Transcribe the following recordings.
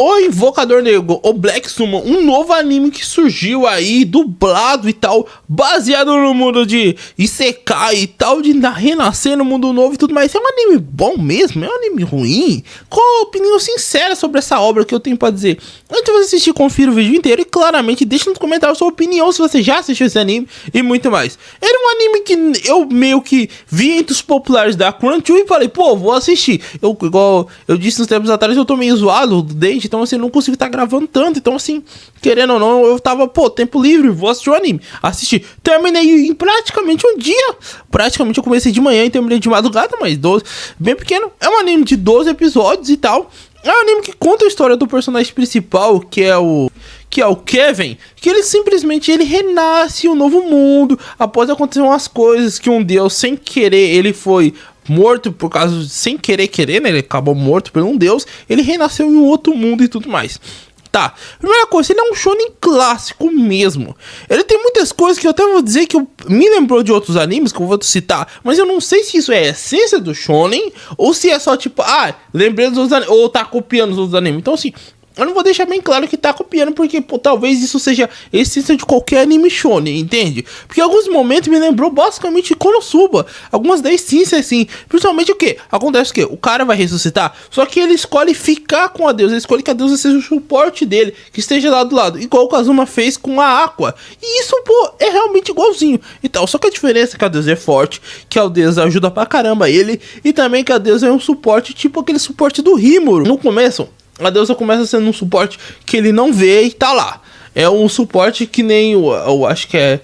O Invocador Negro, o Black Summon, um novo anime que surgiu aí, dublado e tal, baseado no mundo de Isekai e tal, de renascer no mundo novo e tudo mais. É um anime bom mesmo? É um anime ruim? Qual a opinião sincera sobre essa obra que eu tenho pra dizer? Antes de você assistir, confira o vídeo inteiro e claramente deixa nos comentários sua opinião se você já assistiu esse anime e muito mais. Era um anime que eu meio que vi entre os populares da Crunchyroll e falei, pô, vou assistir. Igual eu disse uns tempos atrás, eu tô meio zoado do dente, então assim, não consigo estar gravando tanto. Então assim, querendo ou não, eu tava, pô, tempo livre, vou assistir o anime. Assisti, terminei em praticamente um dia. Praticamente eu comecei de manhã e terminei de madrugada, mas 12, bem pequeno. É um anime de 12 episódios e tal. É um anime que conta a história do personagem principal, que é o Kevin, que ele simplesmente renasce um novo mundo após acontecer umas coisas que um deus, sem querer, ele foi morto por causa, sem querer, né? Ele acabou morto por um deus, ele renasceu em um outro mundo e tudo mais. Tá, primeira coisa, ele é um shonen clássico mesmo. Ele tem muitas coisas que eu até vou dizer que me lembrou de outros animes que eu vou citar, mas eu não sei se isso é a essência do shonen ou se é só tipo, lembrei dos outros animes, ou tá copiando os outros animes. Então assim, eu não vou deixar bem claro que tá copiando, porque pô, talvez isso seja a essência de qualquer anime shonen, entende? Porque em alguns momentos me lembrou basicamente Konosuba. Algumas da essência assim, principalmente o que? Acontece o que? O cara vai ressuscitar, só que ele escolhe ficar com a deusa, ele escolhe que a deusa seja o suporte dele, que esteja lá do lado, igual o Kazuma fez com a Aqua. E isso, pô, é realmente igualzinho e tal, só que a diferença é que a deusa é forte, que a deusa ajuda pra caramba ele, e também que a deusa é um suporte, tipo aquele suporte do Rimuru. No começo, a deusa começa sendo um suporte que ele não vê e tá lá. É um suporte que nem eu acho que é...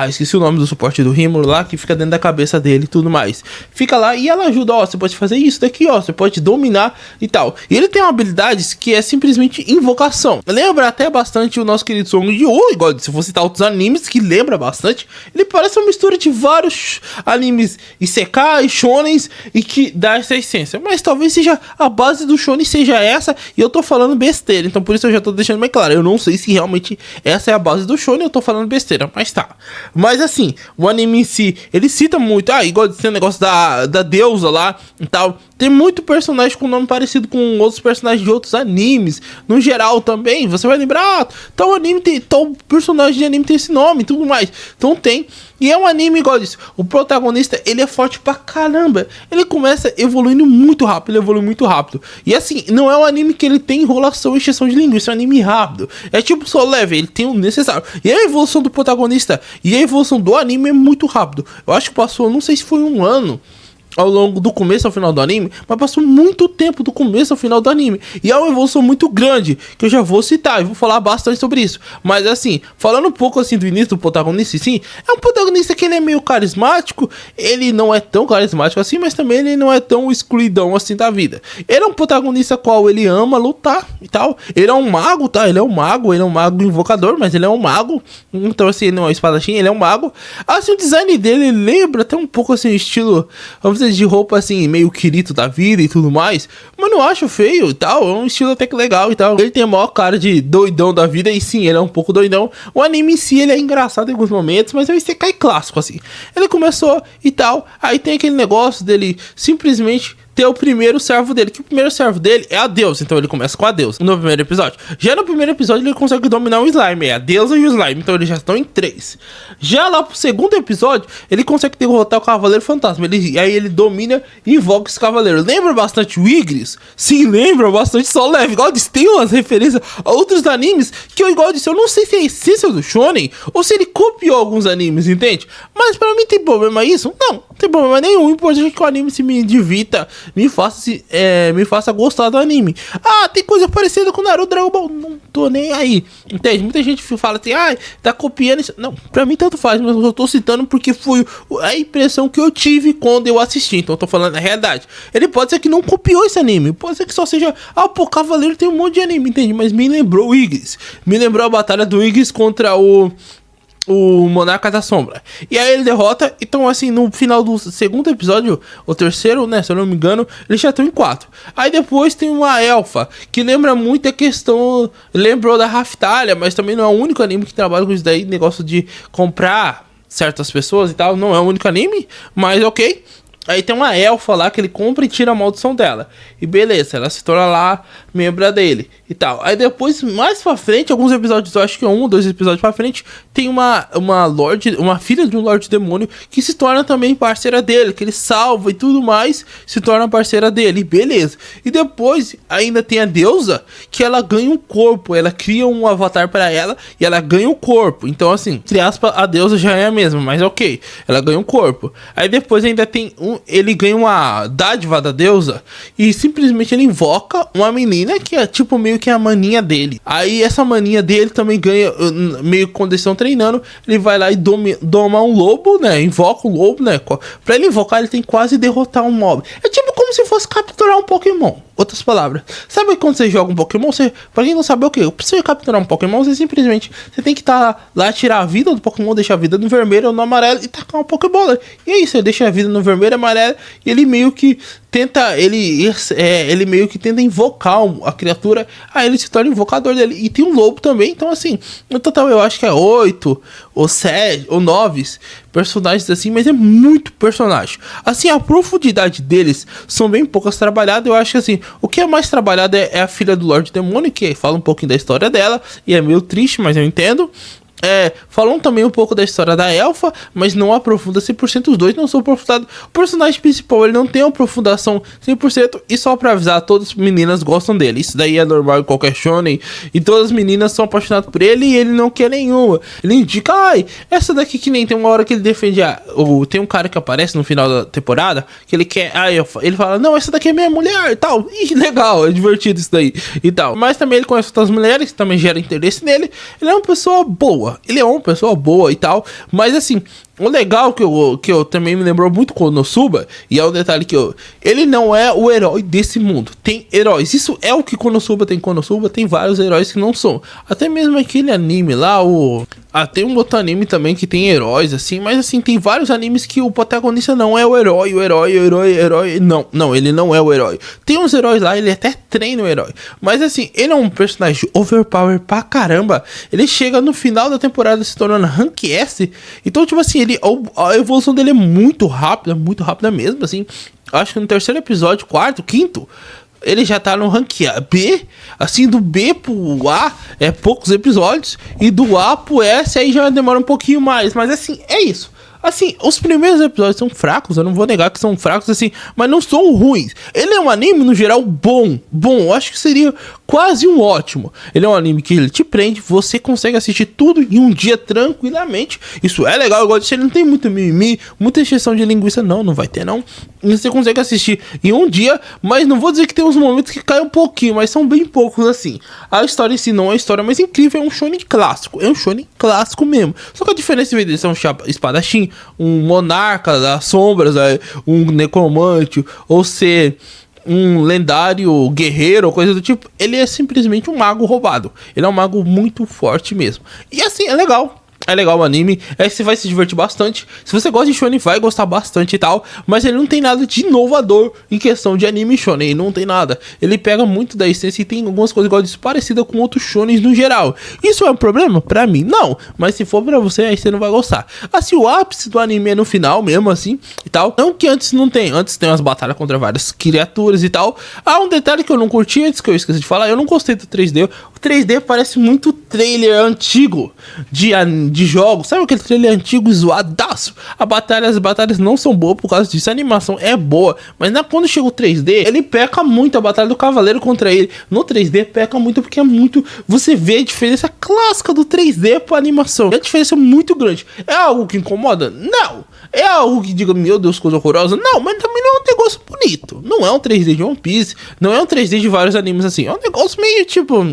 esqueci o nome do suporte do Rimuru lá, que fica dentro da cabeça dele e tudo mais. Fica lá e ela ajuda, ó, você pode fazer isso daqui, ó, você pode dominar e tal. E ele tem habilidades que é simplesmente invocação. Lembra até bastante o nosso querido Song Ji-woo, igual se for citar outros animes, que lembra bastante. Ele parece uma mistura de vários animes Isekai, shonens, e que dá essa essência. Mas talvez seja a base do shonen seja essa, e eu tô falando besteira. Então por isso eu já tô deixando bem claro, eu não sei se realmente essa é a base do shonen, eu tô falando besteira, mas tá. Mas assim, o anime em si, ele cita muito, igual tem o negócio da deusa lá e tal. Tem muito personagem com nome parecido com outros personagens de outros animes. No geral também, você vai lembrar, tal anime tem, tal personagem de anime tem esse nome e tudo mais. Então tem. E é um anime igual disso. O protagonista, ele é forte pra caramba. Ele começa evoluindo muito rápido, ele evolui muito rápido. E assim, não é um anime que ele tem enrolação e extensão de linguiça, é um anime rápido. É tipo Solo Leveling, ele tem o necessário. E a evolução do protagonista e a evolução do anime é muito rápido. Eu acho que passou, não sei se foi um ano ao longo do começo ao final do anime, mas passou muito tempo do começo ao final do anime, e é uma evolução muito grande, que eu já vou citar, e vou falar bastante sobre isso. Mas assim, falando um pouco assim do início do protagonista, sim, é um protagonista que ele é meio carismático, ele não é tão carismático assim, mas também ele não é tão excluidão assim da vida. Ele é um protagonista qual ele ama lutar e tal, ele é um mago, tá? Ele é um mago invocador, mas ele é um mago, então assim, ele não é um espadachim, ele é um mago. Assim, o design dele lembra até um pouco assim, estilo, vamos dizer, de roupa assim, meio Kirito da vida e tudo mais, mas não acho feio e tal, é um estilo até que legal e tal. Ele tem a maior cara de doidão da vida, e sim, ele é um pouco doidão. O anime em si, ele é engraçado em alguns momentos, mas é um isekai clássico assim. Ele começou e tal, aí tem aquele negócio dele simplesmente ter o primeiro servo dele, que o primeiro servo dele é a deusa, então ele começa com a deusa no primeiro episódio. Já no primeiro episódio ele consegue dominar o slime, é a deusa e o slime, então eles já estão em 3. Já lá pro segundo episódio, ele consegue derrotar o Cavaleiro Fantasma, aí ele domina e invoca esse cavaleiro. Lembra bastante o Igris? Sim, lembra bastante Solo Leveling. Igual disse, tem umas referências a outros animes que eu igual disse, eu não sei se é a essência do shonen ou se ele copiou alguns animes, entende? Mas pra mim tem problema isso? Não tem problema nenhum. O importante é que o anime se me divirta, me faça gostar do anime. Tem coisa parecida com Naruto, Dragon Ball, não tô nem aí, entende? Muita gente fala assim, tá copiando isso. Não, pra mim tanto faz, mas eu tô citando porque foi a impressão que eu tive quando eu assisti, então eu tô falando a realidade. Ele pode ser que não copiou esse anime, pode ser que só seja, Cavaleiro tem um monte de anime, entende? Mas me lembrou o Igris, me lembrou a batalha do Igris contra o Monarca da Sombra. E aí ele derrota. Então assim, no final do segundo episódio, o terceiro, né, se eu não me engano, eles já estão em 4. Aí depois tem uma elfa, que lembra muito a questão, lembrou da Raftalia, mas também não é o único anime que trabalha com isso daí, negócio de comprar certas pessoas e tal. Não é o único anime, mas ok. Aí tem uma elfa lá que ele compra e tira a maldição dela. E beleza, ela se torna lá membra dele e tal. Aí depois, mais pra frente, alguns episódios, eu acho que é 1 ou 2 episódios pra frente, tem uma filha de um Lorde Demônio que se torna também parceira dele, que ele salva e tudo mais, se torna parceira dele, beleza. E depois ainda tem a deusa, que ela ganha um corpo, ela cria um avatar pra ela e ela ganha um corpo. Então assim, entre aspas, a deusa já é a mesma, mas ok, ela ganha um corpo. Aí depois ainda tem ele ganha uma dádiva da deusa e simplesmente ele invoca uma menina que é tipo meio que a maninha dele. Aí essa maninha dele também ganha, meio que quando eles estão treinando, ele vai lá e doma um lobo, né? Invoca o lobo, né? Pra ele invocar, ele tem que quase derrotar um mob. É tipo como se fosse capturar um Pokémon. Outras palavras. Sabe quando você joga um Pokémon? Pra quem não sabe o que? Pra você capturar um Pokémon, você simplesmente tem que estar lá, tirar a vida do Pokémon, deixar a vida no vermelho ou no amarelo e tacar uma Pokébola. E é isso, ele deixa a vida no vermelho, amarelo, e ele meio que tenta, ele meio que tenta invocar a criatura, aí ele se torna invocador dele. E tem um lobo também, então assim, no total eu acho que é 8 ou 7 ou 9 personagens assim, mas é muito personagem. Assim, a profundidade deles são bem poucas trabalhadas. Eu acho que assim, o que é mais trabalhado é a filha do Lorde Demônio, que fala um pouquinho da história dela, e é meio triste, mas eu entendo. Falam também um pouco da história da elfa, mas não aprofunda 100%. Os dois não são aprofundados. O personagem principal, ele não tem aprofundação 100%. E só pra avisar, todas as meninas gostam dele. Isso daí é normal em qualquer shonen. E todas as meninas são apaixonadas por ele e ele não quer nenhuma. Ele indica, essa daqui que nem tem uma hora que ele defende tem um cara que aparece no final da temporada, que ele quer ele fala, não, essa daqui é minha mulher e tal. Ih, legal, é divertido isso daí e tal. Mas também ele conhece outras mulheres que também geram interesse nele. Ele é uma pessoa boa. Ele é uma pessoa boa e tal, mas assim, o legal que eu também me lembrou muito com o Konosuba, e é um detalhe ele não é o herói desse mundo, tem heróis, isso é o que Konosuba tem vários heróis que não são, até mesmo aquele anime lá, tem um outro anime também que tem heróis assim, mas assim, tem vários animes que o protagonista não é o herói, não, ele não é o herói, tem uns heróis lá, ele até treina o herói, mas assim, ele é um personagem overpower pra caramba, ele chega no final da temporada se tornando Rank S, então tipo assim, a evolução dele é muito rápida mesmo, assim. Acho que no terceiro episódio, quarto, quinto, ele já tá no rank B, assim, do B pro A é poucos episódios, e do A pro S aí já demora um pouquinho mais, mas assim, é isso. Assim, os primeiros episódios são fracos, eu não vou negar que são fracos, assim, mas não são ruins. Ele é um anime, no geral, bom, eu acho que seria quase um ótimo. Ele é um anime que ele te prende, você consegue assistir tudo em um dia tranquilamente. Isso é legal, eu gosto disso, ele não tem muito mimimi, muita exceção de linguiça, não vai ter não. E você consegue assistir em um dia, mas não vou dizer que tem uns momentos que caem um pouquinho, mas são bem poucos assim. A história em si não é uma história mais incrível, é um shonen clássico mesmo. Só que a diferença em vez de ser um espadachim, um monarca das sombras, um necromante, ou ser um lendário guerreiro ou coisa do tipo, ele é simplesmente um mago roubado. Ele é um mago muito forte mesmo. E assim, é legal o anime, você vai se divertir bastante. Se você gosta de shonen, vai gostar bastante e tal, mas ele não tem nada de inovador em questão de anime shonen, ele não tem nada. Ele pega muito da essência e tem algumas coisas igual parecidas com outros shonens no geral. Isso é um problema? Pra mim, não. Mas se for pra você, aí você não vai gostar. Assim, o ápice do anime é no final mesmo, assim, e tal. Não que antes não tem. Antes tem umas batalhas contra várias criaturas e tal. Um detalhe que eu não curti antes, que eu esqueci de falar, eu não gostei do 3D. O 3D parece muito trailer antigo de jogos, sabe aquele trailer antigo zoadaço? As batalhas não são boas por causa disso, a animação é boa, mas quando chega o 3D, ele peca muito. A batalha do cavaleiro contra ele no 3D peca muito, porque é muito, você vê a diferença clássica do 3D pra animação, a diferença é muito grande. É algo que incomoda? Não. É algo que diga, meu Deus, coisa horrorosa? Não, mas também não é um negócio bonito. Não é um 3D de One Piece, não é um 3D de vários animes assim, é um negócio meio tipo,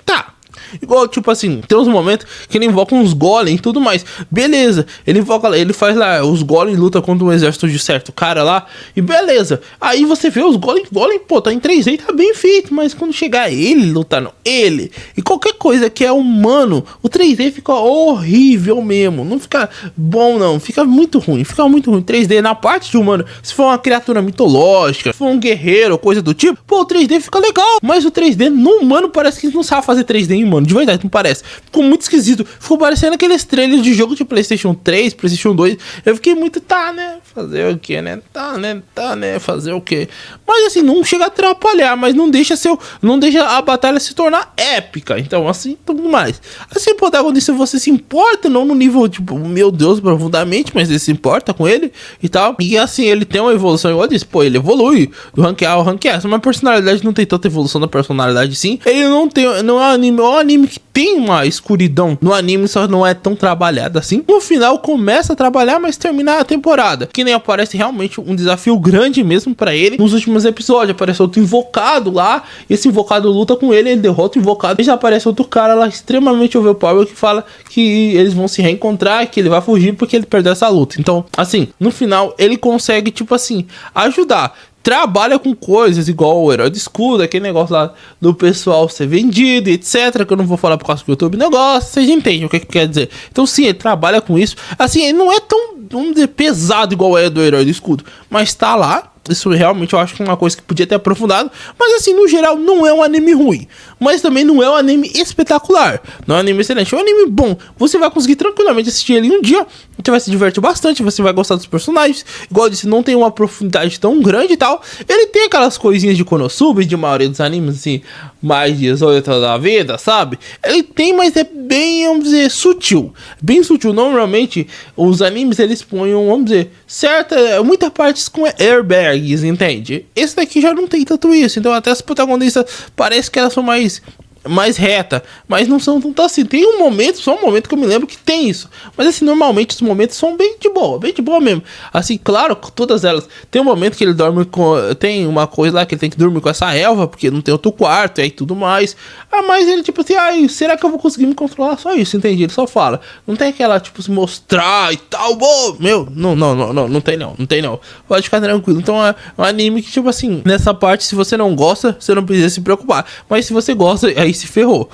tá. Igual, tipo assim, tem uns momentos que ele invoca uns golem e tudo mais. Beleza, ele invoca lá, ele faz lá, os golem luta contra um exército de certo cara lá. E beleza, aí você vê os golem, pô, tá em 3D e tá bem feito. Mas quando chegar ele lutando, ele e qualquer coisa que é humano, o 3D fica horrível mesmo. Não fica bom não, fica muito ruim. 3D na parte de humano, se for uma criatura mitológica, se for um guerreiro ou coisa do tipo, pô, o 3D fica legal. Mas o 3D no humano parece que não sabe fazer 3D em humano. mano, de verdade, não parece. Ficou muito esquisito. Ficou parecendo aqueles trailers de jogo de PlayStation 3, PlayStation 2. Eu fiquei muito, tá, né? Fazer o quê, né? Tá, né? Fazer o quê? Mas assim, não chega a atrapalhar, mas não deixa a batalha se tornar épica. Então, assim, tudo mais. Assim, o protagonista, você se importa, não no nível, tipo, meu Deus, profundamente, mas ele se importa com ele e tal. E assim, ele tem uma evolução igual disso. Pô, ele evolui do rank A ao rank S. Mas a personalidade não tem tanta evolução da personalidade, sim. Ele não tem, não é um anime que tem uma escuridão. No anime só não é tão trabalhada assim. No final começa a trabalhar, mas termina a temporada. Que nem aparece realmente um desafio grande mesmo pra ele. Nos últimos episódios aparece outro invocado lá. Esse invocado luta com ele derrota o invocado. E já aparece outro cara lá extremamente overpower que fala que eles vão se reencontrar, que ele vai fugir porque ele perdeu essa luta. Então, assim, no final ele consegue, tipo assim, ajudar. Trabalha com coisas igual o herói de escudo, aquele negócio lá do pessoal ser vendido, etc. Que eu não vou falar por causa do YouTube negócio, vocês entendem o que quer dizer. Então sim, ele trabalha com isso. Assim, ele não é tão, vamos dizer, pesado igual é do herói de escudo, mas tá lá. Isso realmente eu acho que é uma coisa que podia ter aprofundado. Mas assim, no geral, não é um anime ruim. Mas também não é um anime espetacular. Não é um anime excelente. É um anime bom. Você vai conseguir tranquilamente assistir ele em um dia. Você vai se divertir bastante. Você vai gostar dos personagens. Igual eu disse, não tem uma profundidade tão grande e tal. Ele tem aquelas coisinhas de Konosuba, de maioria dos animes, assim, mais 18 da vida, sabe? Ele tem, mas é bem, vamos dizer, sutil. Bem sutil. Normalmente, os animes, eles põem, vamos dizer, muitas partes com airbags, entende? Esse daqui já não tem tanto isso. Então até as protagonistas parece que elas são mais reta, mas não são tanto assim. Tem um momento, só um momento que eu me lembro que tem isso. Mas assim, normalmente os momentos são bem de boa mesmo. Assim, claro, todas elas. Tem um momento que ele dorme com. Tem uma coisa lá que ele tem que dormir com essa elfa, porque não tem outro quarto e aí tudo mais. Mas ele, tipo assim, ai, será que eu vou conseguir me controlar? Só isso, entende? Ele só fala. Não tem aquela, tipo, se mostrar e tal. Meu, não tem não. Pode ficar tranquilo. Então é um anime que, tipo assim, nessa parte, se você não gosta, você não precisa se preocupar. Mas se você gosta, aí se ferrou.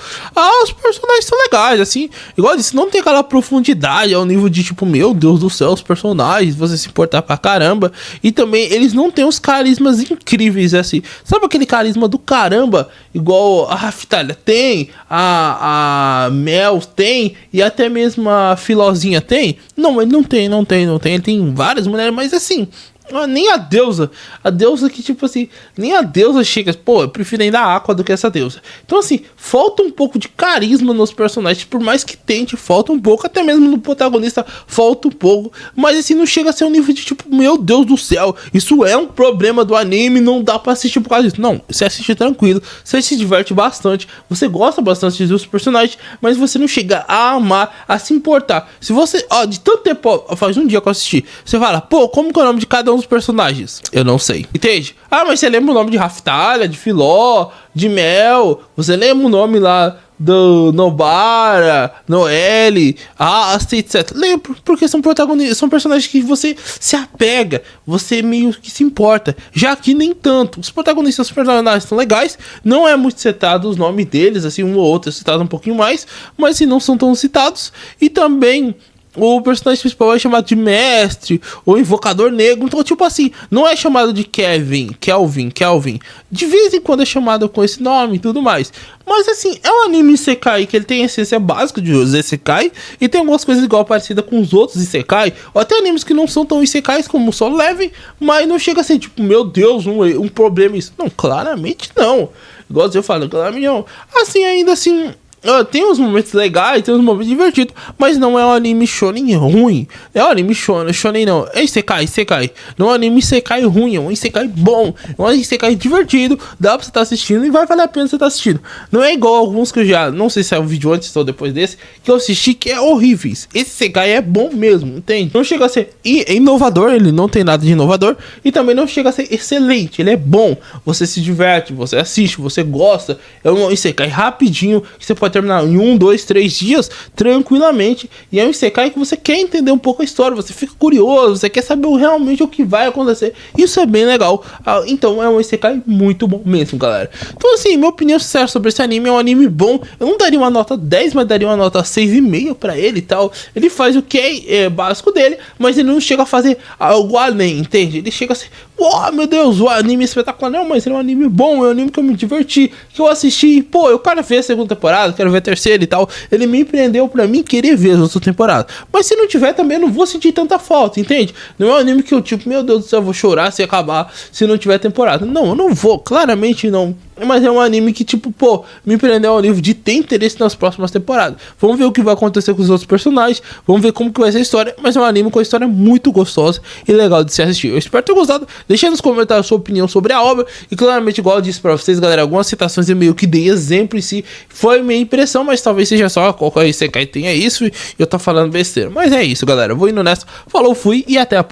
Os personagens são legais, assim, igual eu disse, não tem aquela profundidade ao nível de tipo, meu Deus do céu, os personagens, você se importar pra caramba. E também eles não têm os carismas incríveis, assim, sabe aquele carisma do caramba, igual a Raftalha tem, a Mel tem, e até mesmo a Filozinha tem? Não, ele não tem, ele tem várias mulheres, mas assim, nem a deusa que, tipo assim, nem a deusa chega, pô, eu prefiro ainda a Aqua do que essa deusa. Então assim, falta um pouco de carisma nos personagens, por mais que tente, falta um pouco, até mesmo no protagonista falta um pouco, mas assim, não chega a ser um nível de tipo, meu Deus do céu, isso é um problema do anime, não dá pra assistir por causa disso. Não, você assiste tranquilo, você se diverte bastante, você gosta bastante dos personagens, mas você não chega a amar, a se importar. Se você, de tanto tempo, faz um dia que eu assisti, você fala, pô, como que é o nome de cada um dos personagens? Eu não sei, entende? Mas você lembra o nome de Raftalha, de Filó, de Mel, você lembra o nome lá do Nobara, Noelle, Asta, etc. Lembro, porque são protagonistas, são personagens que você se apega, você meio que se importa. Já aqui nem tanto. Os protagonistas, os personagens são legais, não é muito citado os nomes deles, assim, um ou outro é citado um pouquinho mais, mas se não são tão citados. E também o personagem principal é chamado de mestre ou invocador negro. Então, tipo assim, não é chamado de Kelvin. De vez em quando é chamado com esse nome e tudo mais. Mas assim, é um anime Isekai que ele tem a essência básica de Isekai. E tem algumas coisas igual parecida com os outros Isekai. Ou até animes que não são tão Isekais como o Solo Leveling. Mas não chega a ser tipo, meu Deus, um problema isso. Não, claramente não. Igual eu falo, claramente não. Assim, ainda assim, tem uns momentos legais, tem uns momentos divertidos, mas não é um anime shonen ruim. É um anime shonen não, é Isekai. Não é um anime Isekai ruim, é um Isekai bom, é um Isekai divertido, dá pra você estar assistindo e vai valer a pena você estar assistindo. Não é igual alguns que eu já, não sei se é um vídeo antes ou depois desse, que eu assisti que é horríveis. Esse Isekai é bom mesmo, entende? Não chega a ser inovador, ele não tem nada de inovador, e também não chega a ser excelente, ele é bom. Você se diverte, você assiste, você gosta. É um Isekai rapidinho, que você pode terminar em 1, 2, 3 dias tranquilamente, e é um Isekai que você quer entender um pouco a história, você fica curioso, você quer saber realmente o que vai acontecer. Isso é bem legal. Então é um Isekai muito bom mesmo, galera. Então assim, minha opinião sincera sobre esse anime, é um anime bom. Eu não daria uma nota 10, mas daria uma nota 6,5 pra ele e tal. Ele faz o que é básico dele, mas ele não chega a fazer algo além, entende? Ele chega a ser oh, meu Deus, o anime é espetacular. Não, mas ele é um anime bom, é um anime que eu me diverti, que eu assisti. Pô, eu quero ver a segunda temporada, quero ver a terceira e tal. Ele me empreendeu pra mim querer ver as outras temporadas. Mas se não tiver também, eu não vou sentir tanta falta, entende? Não é um anime que eu, tipo, meu Deus do céu, eu vou chorar se acabar, se não tiver temporada. Não, eu não vou, claramente não. Mas é um anime que, tipo, pô, me prendeu ao nível de ter interesse nas próximas temporadas. Vamos ver o que vai acontecer com os outros personagens. Vamos ver como que vai ser a história. Mas é um anime com uma história muito gostosa e legal de se assistir. Eu espero ter gostado. Deixe aí nos comentários a sua opinião sobre a obra. E claramente, igual eu disse pra vocês, galera, algumas citações eu meio que dei exemplo em si. Foi minha impressão, mas talvez seja só qualquer Isekai tenha isso e eu tô falando besteira. Mas é isso, galera. Eu vou indo nessa. Falou, fui e até a próxima.